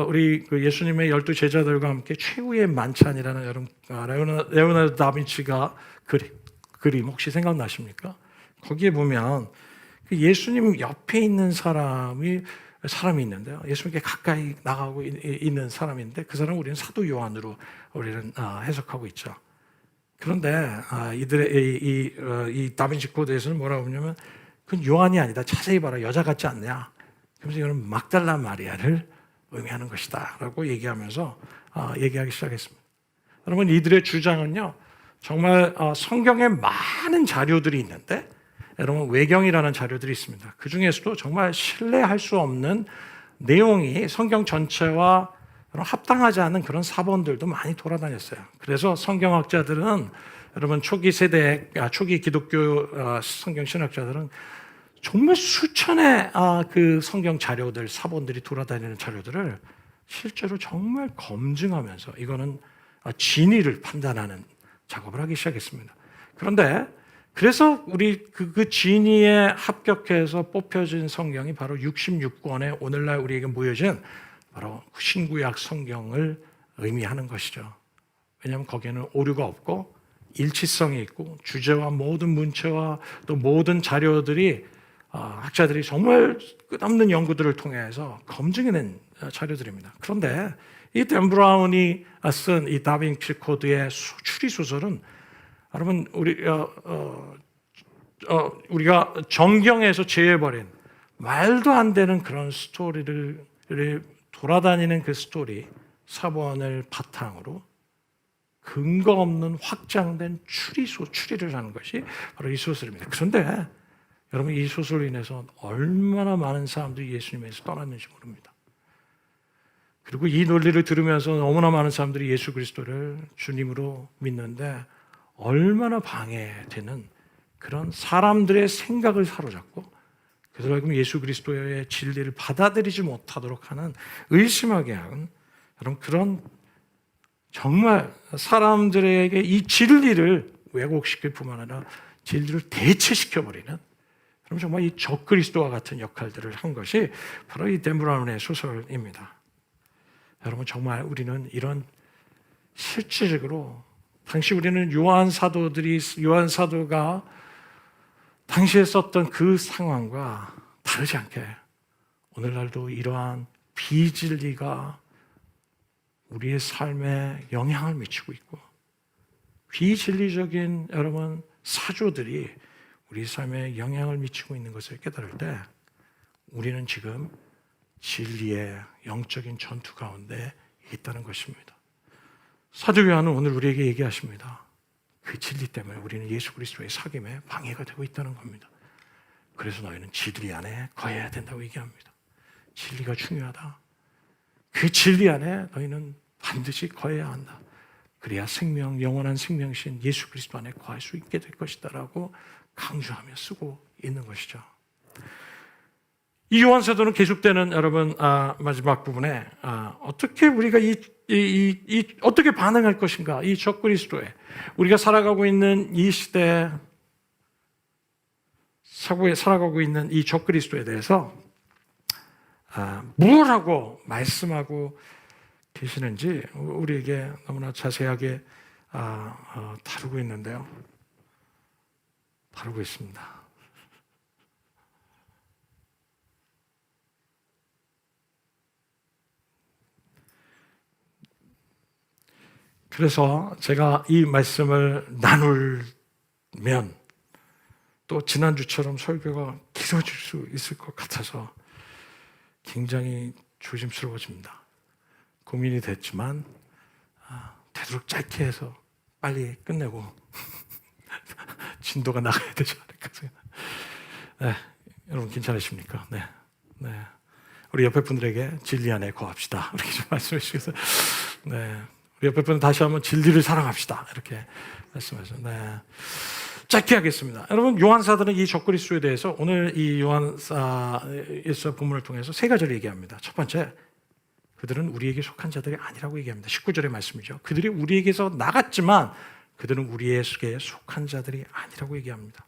우리 그 예수님의 12 제자들과 함께 최후의 만찬이라는 여러분 레오나르도 다빈치가 그림 혹시 생각나십니까? 거기에 보면 그 예수님 옆에 있는 사람이 있는데요. 예수님께 가까이 나가고 있는 사람인데 그 사람은 우리는 사도 요한으로 우리는 해석하고 있죠. 그런데 이들의 이 다빈치 코드에서는 뭐라고 하냐면 그건 요한이 아니다. 자세히 봐라. 여자 같지 않냐? 그래서 이거는 막달라 마리아를 의미하는 것이다라고 얘기하면서 얘기하기 시작했습니다. 여러분 이들의 주장은요. 정말 성경에 많은 자료들이 있는데 여러분 외경이라는 자료들이 있습니다. 그 중에서도 정말 신뢰할 수 없는 내용이 성경 전체와 합당하지 않은 그런 사본들도 많이 돌아다녔어요. 그래서 성경학자들은 여러분 초기 기독교 성경 신학자들은 정말 수천의 그 성경 자료들, 사본들이 돌아다니는 자료들을 실제로 정말 검증하면서 이거는 진위를 판단하는 작업을 하기 시작했습니다. 그런데 그래서 우리 그 진위에 합격해서 뽑혀진 성경이 바로 66권의 오늘날 우리에게 모여진 바로 신구약 성경을 의미하는 것이죠. 왜냐하면 거기에는 오류가 없고 일치성이 있고 주제와 모든 문체와 또 모든 자료들이 학자들이 정말 끝없는 연구들을 통해서 검증해낸 자료들입니다. 그런데 이 댄 브라운이 쓴 이 다빈치 코드의 추리 소설은 여러분 우리가 정경에서 제해버린 말도 안 되는 그런 스토리를 돌아다니는 그 스토리 사본을 바탕으로 근거 없는 확장된 추리를 하는 것이 바로 이 소설입니다. 그런데 여러분 이 소설로 인해서 얼마나 많은 사람들이 예수님에서 떠났는지 모릅니다. 그리고 이 논리를 들으면서 너무나 많은 사람들이 예수 그리스도를 주님으로 믿는데 얼마나 방해되는 그런 사람들의 생각을 사로잡고 그들로 하여금 예수 그리스도의 진리를 받아들이지 못하도록 하는 의심하게 하는 그런 정말 사람들에게 이 진리를 왜곡시킬 뿐만 아니라 진리를 대체시켜버리는 그럼 정말 이 적그리스도와 같은 역할들을 한 것이 바로 이 댄 브라운의 소설입니다. 여러분 정말 우리는 이런 실질적으로 당시 우리는 요한 사도가 당시에 썼던 그 상황과 다르지 않게 오늘날도 이러한 비진리가 우리의 삶에 영향을 미치고 있고 비진리적인 여러분 사조들이 우리 삶에 영향을 미치고 있는 것을 깨달을 때 우리는 지금 진리의 영적인 전투 가운데 있다는 것입니다. 사도 요한은 오늘 우리에게 얘기하십니다. 그 진리 때문에 우리는 예수 그리스도의 사귐에 방해가 되고 있다는 겁니다. 그래서 너희는 진리 안에 거해야 된다고 얘기합니다. 진리가 중요하다. 그 진리 안에 너희는 반드시 거해야 한다. 그래야 영원한 생명신 예수 그리스도 안에 거할 수 있게 될 것이다 라고 강조하며 쓰고 있는 것이죠. 이 요한 사도는 계속되는 여러분 마지막 부분에 어떻게 우리가 이 어떻게 반응할 것인가? 이 적그리스도에 우리가 살아가고 있는 이 시대에 살아가고 있는 이 적그리스도에 대해서 무엇하고 말씀하고 계시는지 우리에게 너무나 자세하게 다루고 있는데요. 다루고 있습니다. 그래서 제가 이 말씀을 나누면 또 지난주처럼 설교가 길어질 수 있을 것 같아서 굉장히 조심스러워집니다. 고민이 됐지만 되도록 짧게 해서 빨리 끝내고 진도가 나가야 되지 않을까 생각. 네, 여러분 괜찮으십니까? 네. 우리 옆에 분들에게 진리 안에 거합시다. 이렇게 좀 말씀해 주셔서 네. 우리 옆에 분은 다시 한번 진리를 사랑합시다. 이렇게 말씀하죠. 네. 짧게 하겠습니다. 여러분, 요한사도는 이 적그리스도에 대해서 오늘 이 요한일서 본문을 통해서 세 가지를 얘기합니다. 첫 번째, 그들은 우리에게 속한 자들이 아니라고 얘기합니다. 19절의 말씀이죠. 그들이 우리에게서 나갔지만 그들은 우리에게 속한 자들이 아니라고 얘기합니다.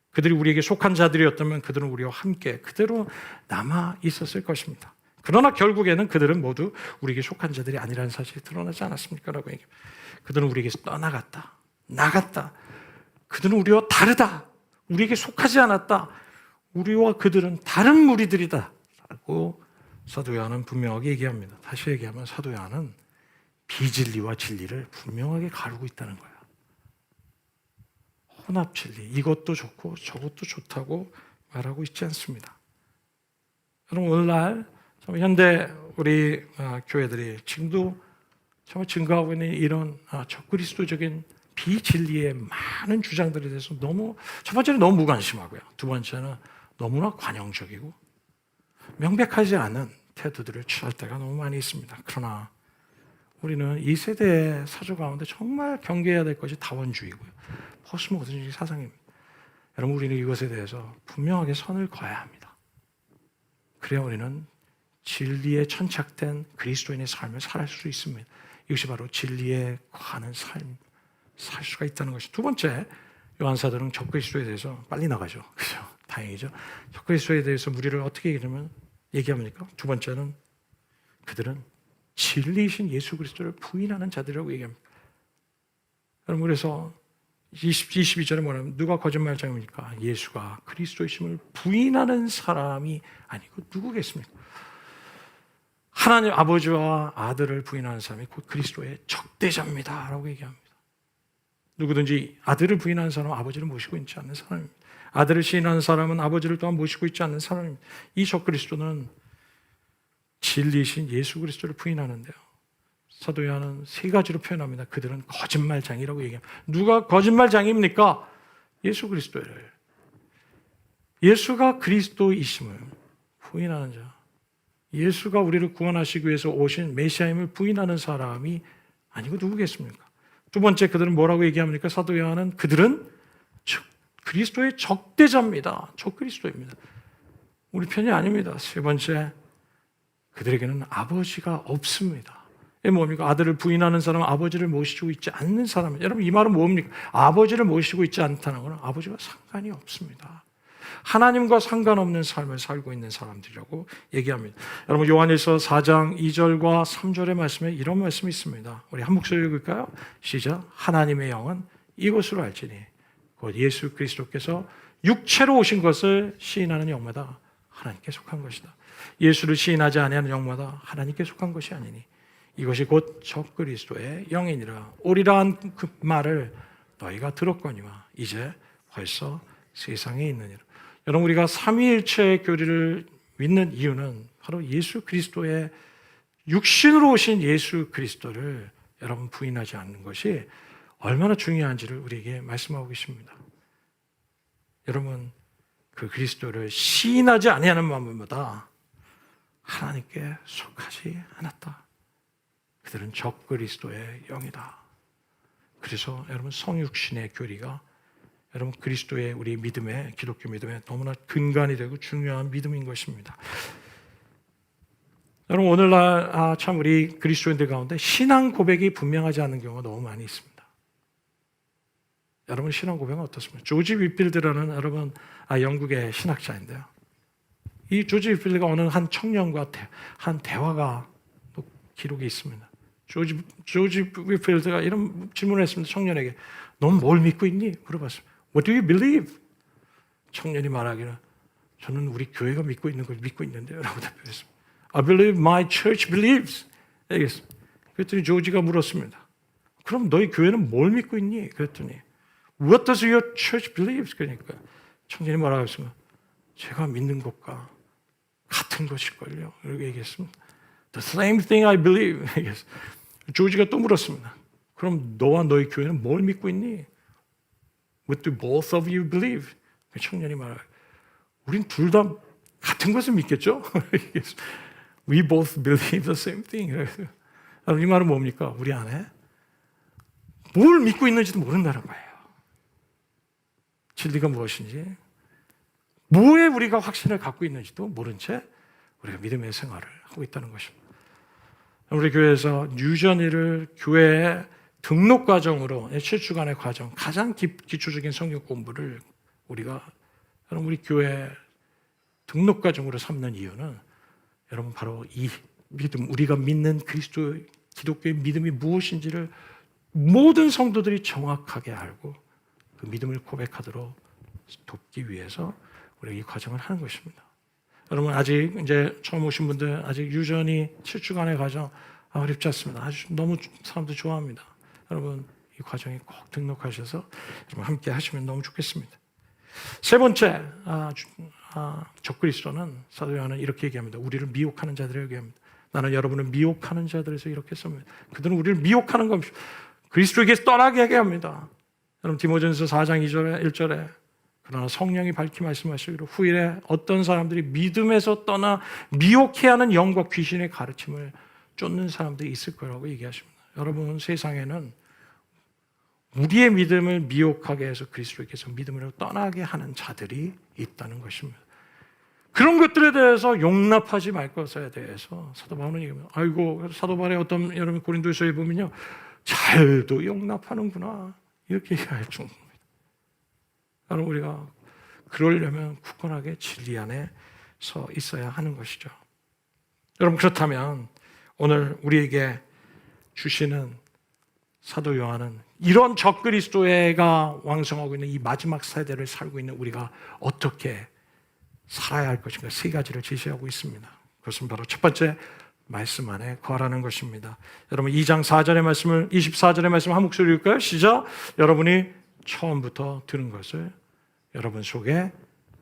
그들이 우리에게 속한 자들이었다면 그들은 우리와 함께 그대로 남아 있었을 것입니다. 그러나 결국에는 그들은 모두 우리에게 속한 자들이 아니라는 사실이 드러나지 않았습니까? 라고 얘기합니다. 그들은 우리에게서 떠나갔다. 나갔다. 그들은 우리와 다르다. 우리에게 속하지 않았다. 우리와 그들은 다른 무리들이다. 라고 사도 요한은 분명하게 얘기합니다. 다시 얘기하면 사도 요한은 비진리와 진리를 분명하게 가르고 있다는 거예요. 혼합 진리. 이것도 좋고 저것도 좋다고 말하고 있지 않습니다. 여러분, 오늘날 현대 우리 교회들이 지금도 정말 증거하고 있는 이런 적그리스도적인 비진리의 많은 주장들에 대해서 첫 번째는 너무 무관심하고요. 두 번째는 너무나 관용적이고 명백하지 않은 태도들을 취할 때가 너무 많이 있습니다. 그러나 우리는 이 세대의 사조 가운데 정말 경계해야 될 것이 다원주의고요. 포스모더니즘 사상입니다. 여러분, 우리는 이것에 대해서 분명하게 선을 그어야 합니다. 그래야 우리는 진리에 천착된 그리스도인의 삶을 살 수 있습니다. 이것이 바로 진리에 거하는 삶, 살 수가 있다는 것이. 두 번째, 요한사도는 적그리스도에 대해서 빨리 나가죠. 그죠? 다행이죠. 적그리스도에 대해서 무리를 어떻게 얘기합니까? 두 번째는 그들은 진리이신 예수 그리스도를 부인하는 자들이라고 얘기합니다. 여러분, 그래서 22절에 뭐냐면 누가 거짓말장입니까? 예수가 그리스도이심을 부인하는 사람이 아니고 누구겠습니까? 하나님 아버지와 아들을 부인하는 사람이 곧 그리스도의 적대자입니다. 라고 얘기합니다. 누구든지 아들을 부인하는 사람은 아버지를 모시고 있지 않는 사람입니다. 아들을 시인하는 사람은 아버지를 또한 모시고 있지 않는 사람입니다. 이 적그리스도는 진리이신 예수 그리스도를 부인하는데요. 사도 요한은 세 가지로 표현합니다. 그들은 거짓말장이라고 얘기합니다. 누가 거짓말장입니까? 예수 그리스도를. 예수가 그리스도이심을 부인하는 자. 예수가 우리를 구원하시기 위해서 오신 메시아임을 부인하는 사람이 아니고 누구겠습니까? 두 번째, 그들은 뭐라고 얘기합니까? 사도 요한은 그들은 그리스도의 적대자입니다. 적그리스도입니다. 우리 편이 아닙니다. 세 번째, 그들에게는 아버지가 없습니다. 이게 뭡니까? 아들을 부인하는 사람은 아버지를 모시고 있지 않는 사람입니다. 여러분, 이 말은 뭡니까? 아버지를 모시고 있지 않다는 것은 아버지와 상관이 없습니다. 하나님과 상관없는 삶을 살고 있는 사람들이라고 얘기합니다. 여러분, 요한일서 4장 2절과 3절의 말씀에 이런 말씀이 있습니다. 우리 한 목소리 읽을까요? 시작. 하나님의 영은 이것으로 알지니 곧 예수 그리스도께서 육체로 오신 것을 시인하는 영마다 하나님께 속한 것이다. 예수를 시인하지 아니하는 영마다 하나님께 속한 것이 아니니 이것이 곧 적그리스도의 영이니라. 오리라 한 그 말을 너희가 들었거니와 이제 벌써 세상에 있느니라. 여러분, 우리가 삼위일체의 교리를 믿는 이유는 바로 예수 그리스도의 육신으로 오신 예수 그리스도를 여러분 부인하지 않는 것이 얼마나 중요한지를 우리에게 말씀하고 계십니다. 여러분, 그 그리스도를 시인하지 아니하는 마음보다 하나님께 속하지 않았다. 그들은 적그리스도의 영이다. 그래서 여러분, 성육신의 교리가 여러분 그리스도의 우리 믿음의, 기독교 믿음의 너무나 근간이 되고 중요한 믿음인 것입니다. 여러분 오늘날 참 우리 그리스도인들 가운데 신앙 고백이 분명하지 않은 경우가 너무 많이 있습니다. 여러분 신앙 고백은 어떻습니까? 조지 윗필드라는 여러분 영국의 신학자인데요. 이 조지 윗필드가 어느 한 청년과 한 대화가 기록이 있습니다. 조지 윗필드가 이런 질문을 했습니다. 청년에게 넌 뭘 믿고 있니? 물어봤습니다. What do you believe? 청년이 말하기를 저는 우리 교회가 믿고 있는 걸 믿고 있는데요 라고 답했습니다. I believe my church believes. 얘기했습니다. 그랬더니 조지가 물었습니다. 그럼 너희 교회는 뭘 믿고 있니? 그랬더니 What does your church believe? 그러니까 청년이 뭐라고 했습니까? 제가 믿는 것과 같은 것일걸요. 이렇게 얘기했습니다. The same thing I believe. 조지가 또 물었습니다. 그럼 너와 너희 교회는 뭘 믿고 있니? What do both of you believe? 청년이 말하고 우린 둘 다 같은 것을 믿겠죠? We both believe the same thing. 이 말은 뭡니까? 우리 안에 뭘 믿고 있는지도 모른다는 거예요. 진리가 무엇인지, 뭐에 우리가 확신을 갖고 있는지도 모른 채 우리가 믿음의 생활을 하고 있다는 것입니다. 우리 교회에서 유전일을 교회의 등록 과정으로 7주간의 과정, 가장 기초적인 성경 공부를 우리가 여러분 우리 교회 등록 과정으로 삼는 이유는 여러분 바로 이 믿음, 우리가 믿는 그리스도 기독교의 믿음이 무엇인지를 모든 성도들이 정확하게 알고 그 믿음을 고백하도록 돕기 위해서 우리가 이 과정을 하는 것입니다. 여러분 아직 이제 처음 오신 분들 아직 유전이 7주간의 과정 어렵지 않습니다. 아주 너무 사람들 좋아합니다. 여러분 이 과정에 꼭 등록하셔서 함께 하시면 너무 좋겠습니다. 세 번째 적그리스도는 사도 요한은 이렇게 얘기합니다. 우리를 미혹하는 자들을 얘기합니다. 나는 여러분을 미혹하는 자들에서 이렇게 씁니다. 그들은 우리를 미혹하는 겁니다. 그리스도에게서 떠나게 하게 합니다. 여러분 디모전서 4장 2절에 1절에 그러나 성령이 밝히 말씀하시기로 후일에 어떤 사람들이 믿음에서 떠나 미혹해 하는 영과 귀신의 가르침을 쫓는 사람들이 있을 거라고 얘기하십니다. 여러분 세상에는 우리의 믿음을 미혹하게 해서 그리스도께서 믿음으로 떠나게 하는 자들이 있다는 것입니다. 그런 것들에 대해서 용납하지 말 것에 대해서 사도 바울은 얘기합니다. 아이고 사도 바울의 어떤 여러분 고린도서에 보면요 잘도 용납하는구나 이렇게 얘기할 정도입니다. 여러분 우리가 그러려면 굳건하게 진리 안에 서 있어야 하는 것이죠. 여러분 그렇다면 오늘 우리에게 주시는 사도 요한은 이런 적그리스도가 왕성하고 있는 이 마지막 세대를 살고 있는 우리가 어떻게 살아야 할 것인가 세 가지를 제시하고 있습니다. 그것은 바로 첫 번째 말씀 안에 거하라는 것입니다. 여러분 2장 4절의 말씀을 24절의 말씀을 한 목소리 읽을까요? 시작. 여러분이 처음부터 들은 것을 여러분 속에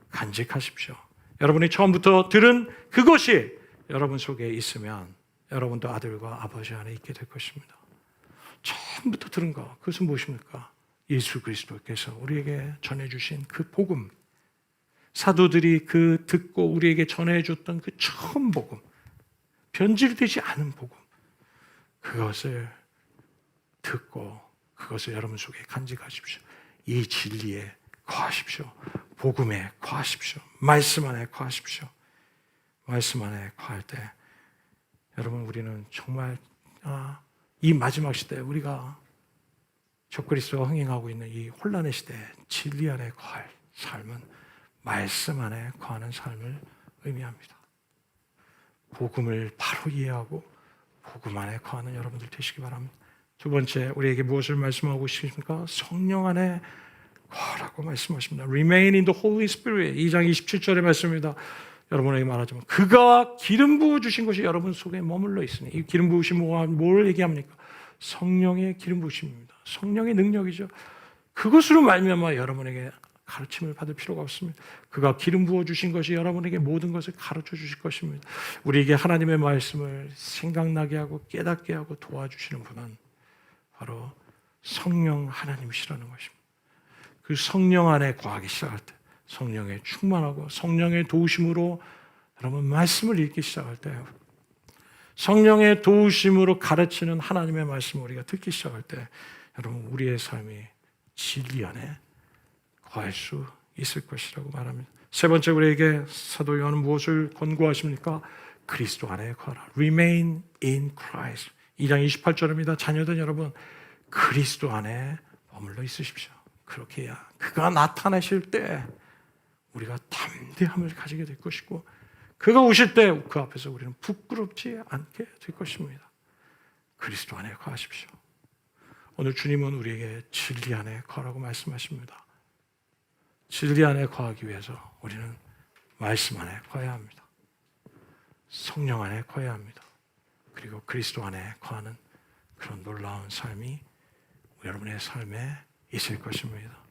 간직하십시오. 여러분이 처음부터 들은 그것이 여러분 속에 있으면 여러분도 아들과 아버지 안에 있게 될 것입니다. 처음부터 들은 것, 그것은 무엇입니까? 예수 그리스도께서 우리에게 전해주신 그 복음, 사도들이 그 듣고 우리에게 전해줬던 그 처음 복음, 변질되지 않은 복음, 그것을 듣고 그것을 여러분 속에 간직하십시오. 이 진리에 거하십시오. 복음에 거하십시오. 말씀 안에 거하십시오. 말씀 안에 거할 때 여러분 우리는 정말 이 마지막 시대에 우리가 적그리스도가 흥행하고 있는 이 혼란의 시대에 진리 안에 거할 삶은 말씀 안에 거하는 삶을 의미합니다. 복음을 바로 이해하고 복음 안에 거하는 여러분들 되시기 바랍니다. 두 번째, 우리에게 무엇을 말씀하고 싶습니까? 성령 안에 거하라고 말씀하십니다. Remain in the Holy Spirit. 2장 27절의 말씀입니다. 여러분에게 말하자면 그가 기름 부어 주신 것이 여러분 속에 머물러 있으니 이 기름 부으심과 뭘 얘기합니까? 성령의 기름 부으심입니다. 성령의 능력이죠. 그것으로 말미암아 여러분에게 가르침을 받을 필요가 없습니다. 그가 기름 부어 주신 것이 여러분에게 모든 것을 가르쳐 주실 것입니다. 우리에게 하나님의 말씀을 생각나게 하고 깨닫게 하고 도와주시는 분은 바로 성령 하나님이시라는 것입니다. 그 성령 안에 거하기 시작할 때 성령에 충만하고 성령의 도우심으로 여러분 말씀을 읽기 시작할 때 성령의 도우심으로 가르치는 하나님의 말씀을 우리가 듣기 시작할 때 여러분 우리의 삶이 진리 안에 거할 수 있을 것이라고 말합니다. 세 번째 우리에게 사도 요한은 무엇을 권고하십니까? 그리스도 안에 거하라. Remain in Christ. 2장 28절입니다. 자녀된 여러분, 그리스도 안에 머물러 있으십시오. 그렇게 해야 그가 나타나실 때 우리가 담대함을 가지게 될 것이고, 그가 오실 때 그 앞에서 우리는 부끄럽지 않게 될 것입니다. 그리스도 안에 거하십시오. 오늘 주님은 우리에게 진리 안에 거하라고 말씀하십니다. 진리 안에 거하기 위해서 우리는 말씀 안에 거해야 합니다. 성령 안에 거해야 합니다. 그리고 그리스도 안에 거하는 그런 놀라운 삶이 여러분의 삶에 있을 것입니다.